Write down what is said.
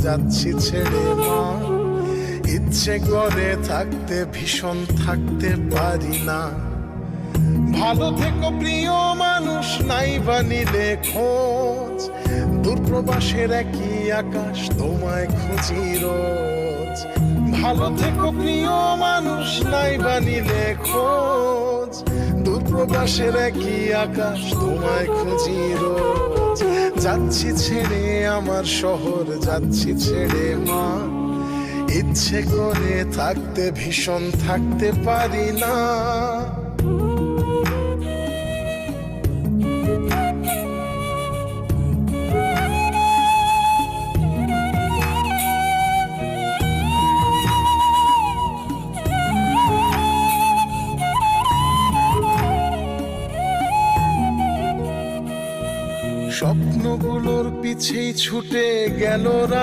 যাচ্ছি ছেড়ে মা, ইচ্ছে করে থাকতে ভীষণ থাকতে পারি না। ভালো থেকো প্রিয় মানুষ, নাই বা নিলে খোঁজ, দূরপ্রবাসের একই আকাশ তোমায় খুঁজি রোজ। ভালো থেকো প্রিয় মানুষ, নাই বা নিলে খোঁজ, দূরপ্রবাসের একই আকাশ তোমায় খুঁজি রোজ। যাচ্ছি ছেড়ে আমার শহর, যাচ্ছি ছেড়ে মা, ইচ্ছে করে থাকতে ভীষণ থাকতে পারি না। স্বপ্নগুলোর পিছেই ছুটে গেল